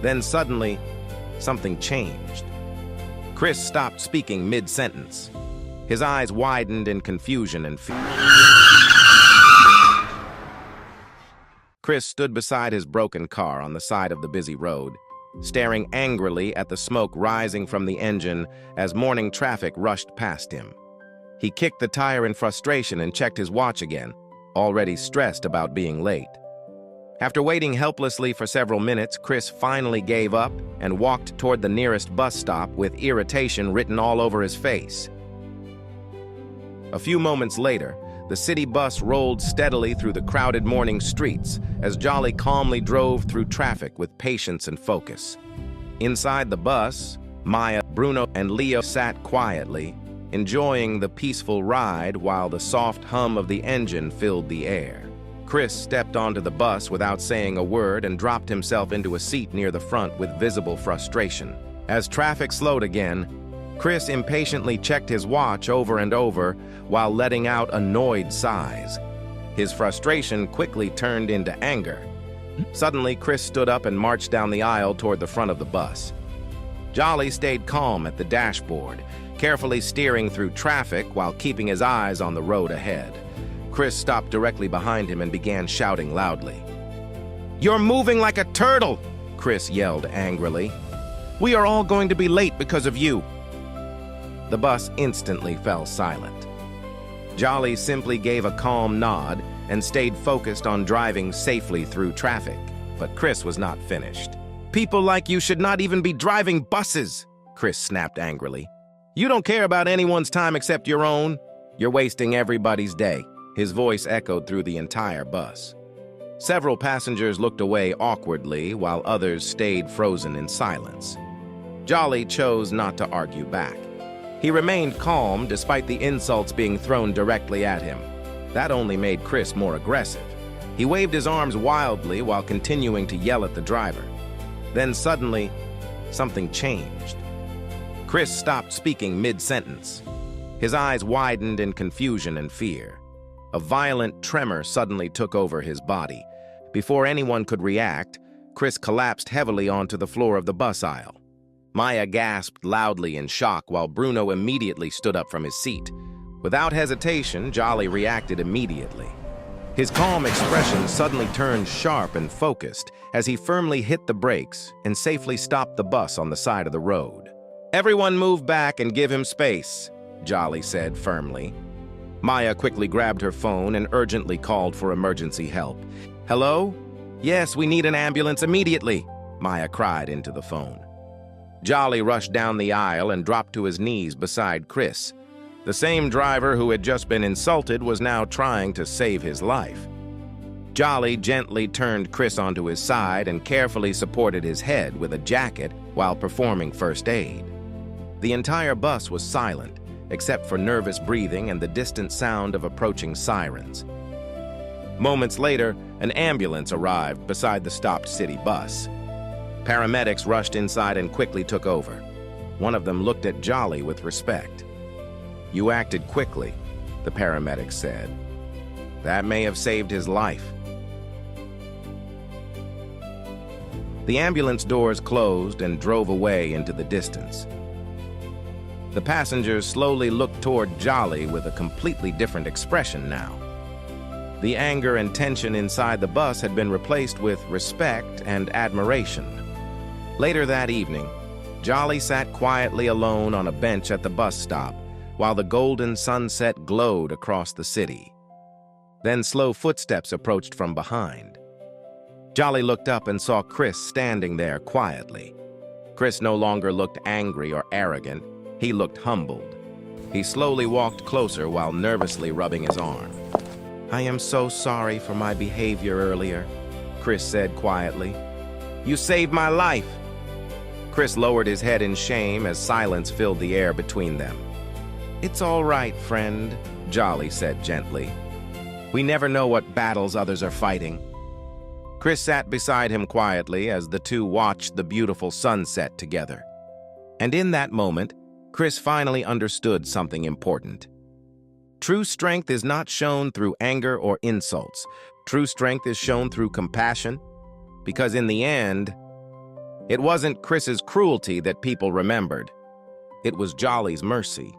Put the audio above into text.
Then suddenly, something changed. Chris stopped speaking mid-sentence. His eyes widened in confusion and fear. Chris stood beside his broken car on the side of the busy road, staring angrily at the smoke rising from the engine as morning traffic rushed past him. He kicked the tire in frustration and checked his watch again, already stressed about being late. After waiting helplessly for several minutes, Chris finally gave up and walked toward the nearest bus stop with irritation written all over his face. A few moments later, the city bus rolled steadily through the crowded morning streets as Jolly calmly drove through traffic with patience and focus. Inside the bus, Maya, Bruno, and Leo sat quietly, enjoying the peaceful ride while the soft hum of the engine filled the air. Chris stepped onto the bus without saying a word and dropped himself into a seat near the front with visible frustration. As traffic slowed again, Chris impatiently checked his watch over and over while letting out annoyed sighs. His frustration quickly turned into anger. Suddenly, Chris stood up and marched down the aisle toward the front of the bus. Jolly stayed calm at the dashboard, carefully steering through traffic while keeping his eyes on the road ahead. Chris stopped directly behind him and began shouting loudly. "You're moving like a turtle!" Chris yelled angrily. "We are all going to be late because of you." The bus instantly fell silent. Jolly simply gave a calm nod and stayed focused on driving safely through traffic, but Chris was not finished. "People like you should not even be driving buses," Chris snapped angrily. "You don't care about anyone's time except your own. You're wasting everybody's day." His voice echoed through the entire bus. Several passengers looked away awkwardly while others stayed frozen in silence. Jolly chose not to argue back. He remained calm despite the insults being thrown directly at him. That only made Chris more aggressive. He waved his arms wildly while continuing to yell at the driver. Then suddenly, something changed. Chris stopped speaking mid-sentence. His eyes widened in confusion and fear. A violent tremor suddenly took over his body. Before anyone could react, Chris collapsed heavily onto the floor of the bus aisle. Maya gasped loudly in shock while Bruno immediately stood up from his seat. Without hesitation, Jolly reacted immediately. His calm expression suddenly turned sharp and focused as he firmly hit the brakes and safely stopped the bus on the side of the road. "Everyone move back and give him space," Jolly said firmly. Maya quickly grabbed her phone and urgently called for emergency help. "Hello? Yes, we need an ambulance immediately," Maya cried into the phone. Jolly rushed down the aisle and dropped to his knees beside Chris. The same driver who had just been insulted was now trying to save his life. Jolly gently turned Chris onto his side and carefully supported his head with a jacket while performing first aid. The entire bus was silent, except for nervous breathing and the distant sound of approaching sirens. Moments later, an ambulance arrived beside the stopped city bus. Paramedics rushed inside and quickly took over. One of them looked at Jolly with respect. "You acted quickly," the paramedic said. "That may have saved his life." The ambulance doors closed and drove away into the distance. The passengers slowly looked toward Jolly with a completely different expression now. The anger and tension inside the bus had been replaced with respect and admiration. Later that evening, Jolly sat quietly alone on a bench at the bus stop while the golden sunset glowed across the city. Then slow footsteps approached from behind. Jolly looked up and saw Chris standing there quietly. Chris no longer looked angry or arrogant. He looked humbled. He slowly walked closer while nervously rubbing his arm. "I am so sorry for my behavior earlier," Chris said quietly. "You saved my life." Chris lowered his head in shame as silence filled the air between them. "It's all right, friend," Jolly said gently. "We never know what battles others are fighting." Chris sat beside him quietly as the two watched the beautiful sunset together. And in that moment, Chris finally understood something important. True strength is not shown through anger or insults. True strength is shown through compassion, because in the end, It wasn't Chris's cruelty that people remembered. It was Jolly's mercy.